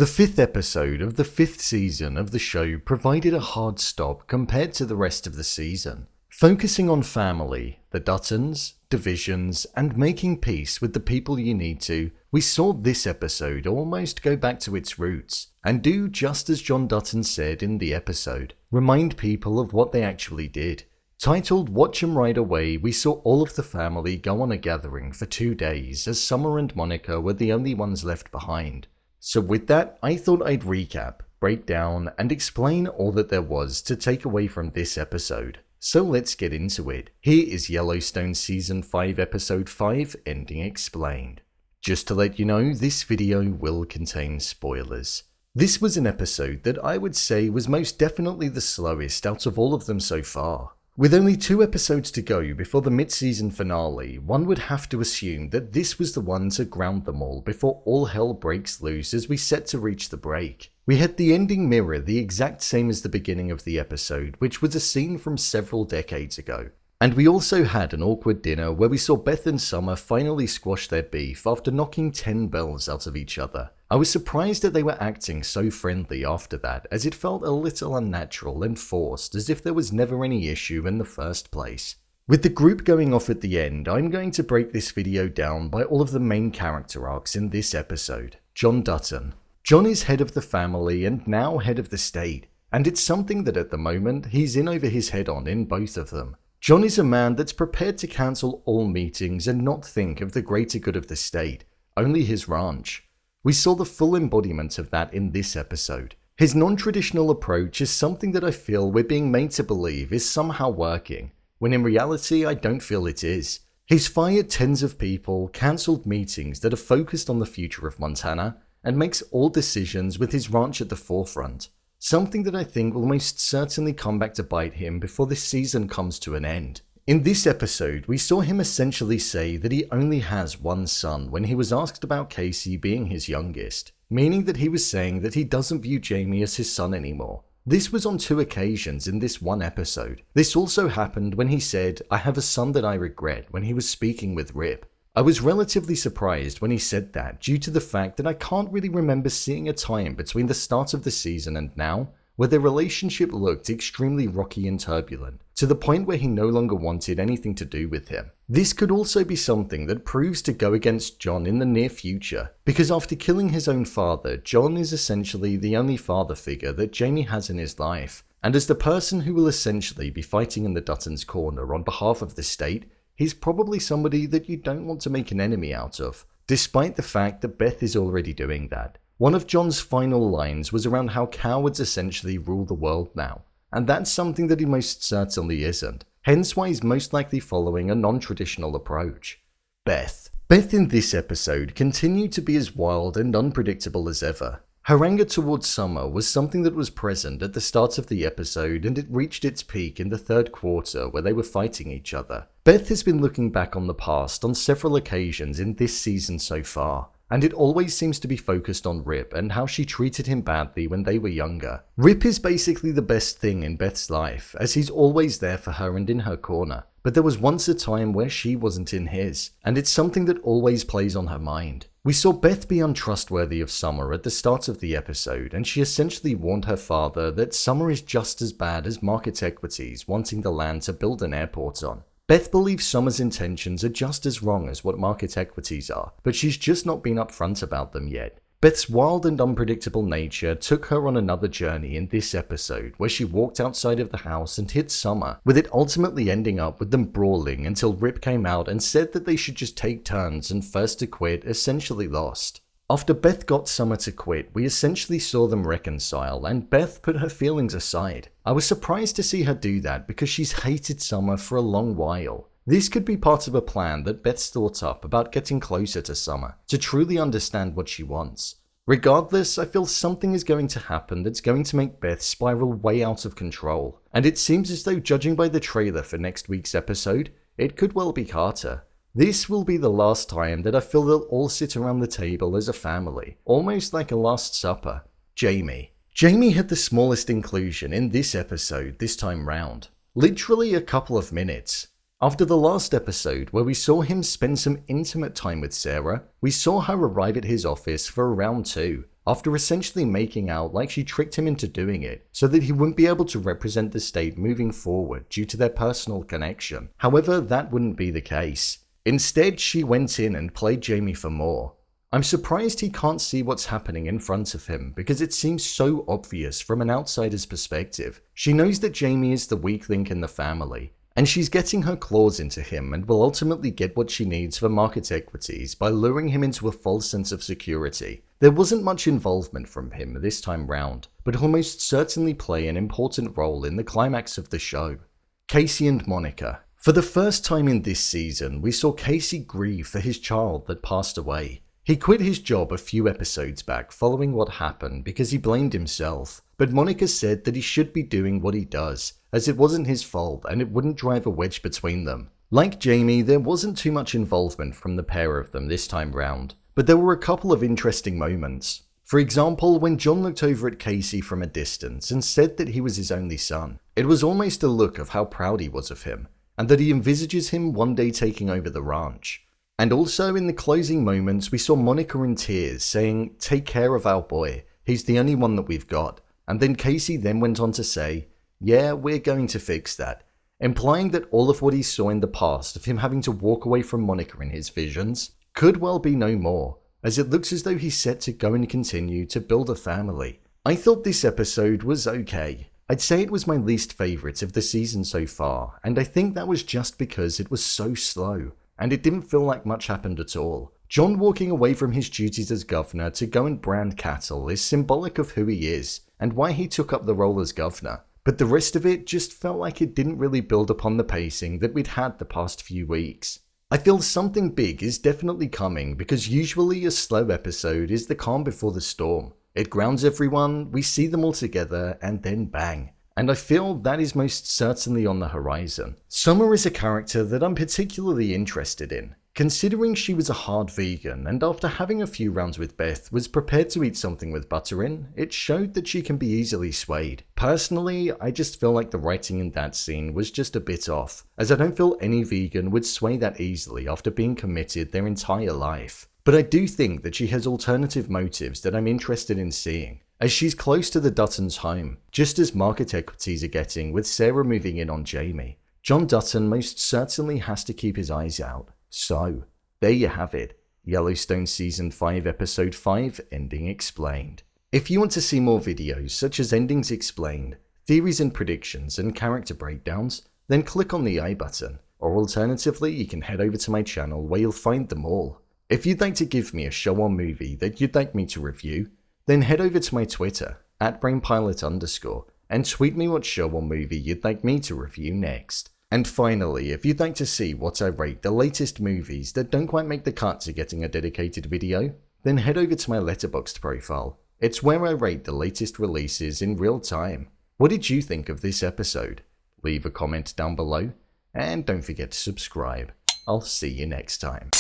The fifth episode of the fifth season of the show provided a hard stop compared to the rest of the season. Focusing on family, the Duttons, divisions, and making peace with the people you need to, we saw this episode almost go back to its roots and do just as John Dutton said in the episode, remind people of what they actually did. Titled Watch 'Em Right Away, we saw all of the family go on a gathering for 2 days as Summer and Monica were the only ones left behind. So with that, I thought I'd recap, break down, and explain all that there was to take away from this episode. So let's get into it. Here is Yellowstone Season 5 Episode 5, Ending Explained. Just to let you know, this video will contain spoilers. This was an episode that I would say was most definitely the slowest out of all of them so far. With only 2 episodes to go before the mid-season finale, one would have to assume that this was the one to ground them all before all hell breaks loose as we set to reach the break. We had the ending mirror the exact same as the beginning of the episode, which was a scene from several decades ago. And we also had an awkward dinner where we saw Beth and Summer finally squash their beef after knocking 10 bells out of each other. I was surprised that they were acting so friendly after that, as it felt a little unnatural and forced, as if there was never any issue in the first place. With the group going off at the end, I'm going to break this video down by all of the main character arcs in this episode. John Dutton. John is head of the family and now head of the state, and it's something that at the moment he's in over his head on in both of them. John is a man that's prepared to cancel all meetings and not think of the greater good of the state, only his ranch. We saw the full embodiment of that in this episode. His non-traditional approach is something that I feel we're being made to believe is somehow working, when in reality I don't feel it is. He's fired tens of people, cancelled meetings that are focused on the future of Montana, and makes all decisions with his ranch at the forefront. Something that I think will most certainly come back to bite him before this season comes to an end. In this episode, we saw him essentially say that he only has one son when he was asked about Kayce being his youngest, meaning that he was saying that he doesn't view Jamie as his son anymore. This was on 2 occasions in this one episode. This also happened when he said, "I have a son that I regret," when he was speaking with Rip. I was relatively surprised when he said that due to the fact that I can't really remember seeing a time between the start of the season and now where their relationship looked extremely rocky and turbulent, to the point where he no longer wanted anything to do with him. This could also be something that proves to go against John in the near future, because after killing his own father, John is essentially the only father figure that Jamie has in his life, and as the person who will essentially be fighting in the Duttons' corner on behalf of the state, he's probably somebody that you don't want to make an enemy out of, despite the fact that Beth is already doing that. One of John's final lines was around how cowards essentially rule the world now, and that's something that he most certainly isn't, hence why he's most likely following a non-traditional approach. Beth. Beth in this episode continued to be as wild and unpredictable as ever. Her anger towards Summer was something that was present at the start of the episode, and it reached its peak in the 3rd quarter where they were fighting each other. Beth has been looking back on the past on several occasions in this season so far, and it always seems to be focused on Rip and how she treated him badly when they were younger. Rip is basically the best thing in Beth's life, as he's always there for her and in her corner, but there was once a time where she wasn't in his, and it's something that always plays on her mind. We saw Beth be untrustworthy of Summer at the start of the episode, and she essentially warned her father that Summer is just as bad as Market Equities wanting the land to build an airport on. Beth believes Summer's intentions are just as wrong as what Market Equities are, but she's just not been upfront about them yet. Beth's wild and unpredictable nature took her on another journey in this episode, where she walked outside of the house and hit Summer, with it ultimately ending up with them brawling until Rip came out and said that they should just take turns, and first to quit essentially lost. After Beth got Summer to quit, we essentially saw them reconcile, and Beth put her feelings aside. I was surprised to see her do that because she's hated Summer for a long while. This could be part of a plan that Beth's thought up about getting closer to Summer, to truly understand what she wants. Regardless, I feel something is going to happen that's going to make Beth spiral way out of control, and it seems as though, judging by the trailer for next week's episode, it could well be Carter. This will be the last time that I feel they'll all sit around the table as a family, almost like a Last Supper. Jamie. Jamie had the smallest inclusion in this episode this time round. Literally a couple of minutes. After the last episode where we saw him spend some intimate time with Sarah, we saw her arrive at his office for round 2. after essentially making out like she tricked him into doing it so that he wouldn't be able to represent the state moving forward due to their personal connection. However, that wouldn't be the case. Instead, she went in and played Jamie for more. I'm surprised he can't see what's happening in front of him because it seems so obvious from an outsider's perspective. She knows that Jamie is the weak link in the family, and she's getting her claws into him and will ultimately get what she needs for market equities by luring him into a false sense of security. There wasn't much involvement from him this time round, but he'll most certainly play an important role in the climax of the show. Kayce and Monica. For the first time in this season, we saw Kayce grieve for his child that passed away. He quit his job a few episodes back following what happened because he blamed himself, but Monica said that he should be doing what he does, as it wasn't his fault and it wouldn't drive a wedge between them. Like Jamie, there wasn't too much involvement from the pair of them this time round, but there were a couple of interesting moments. For example, when John looked over at Kayce from a distance and said that he was his only son, it was almost a look of how proud he was of him, and that he envisages him one day taking over the ranch. And also in the closing moments, we saw Monica in tears saying, "Take care of our boy, he's the only one that we've got." And then Kayce then went on to say, "Yeah, we're going to fix that," implying that all of what he saw in the past of him having to walk away from Monica in his visions could well be no more, as it looks as though he's set to go and continue to build a family. I thought this episode was okay. I'd say it was my least favourite of the season so far, and I think that was just because it was so slow, and it didn't feel like much happened at all. John walking away from his duties as governor to go and brand cattle is symbolic of who he is, and why he took up the role as governor. But the rest of it just felt like it didn't really build upon the pacing that we'd had the past few weeks. I feel something big is definitely coming because usually a slow episode is the calm before the storm. It grounds everyone, we see them all together, and then bang. And I feel that is most certainly on the horizon. Summer is a character that I'm particularly interested in, considering she was a hard vegan and after having a few rounds with Beth was prepared to eat something with butter in. It showed that she can be easily swayed. Personally, I just feel like the writing in that scene was just a bit off, as I don't feel any vegan would sway that easily after being committed their entire life. But I do think that she has alternative motives that I'm interested in seeing, as she's close to the Duttons' home, just as market equities are getting with Sarah moving in on Jamie. John Dutton most certainly has to keep his eyes out. So, there you have it. Yellowstone Season 5 Episode 5 Ending Explained. If you want to see more videos such as Endings Explained, theories and predictions, and character breakdowns, then click on the I button, or alternatively you can head over to my channel where you'll find them all. If you'd like to give me a show or movie that you'd like me to review, then head over to my Twitter, @brainpilot_, and tweet me what show or movie you'd like me to review next. And finally, if you'd like to see what I rate the latest movies that don't quite make the cut to getting a dedicated video, then head over to my Letterboxd profile. It's where I rate the latest releases in real time. What did you think of this episode? Leave a comment down below, and don't forget to subscribe. I'll see you next time.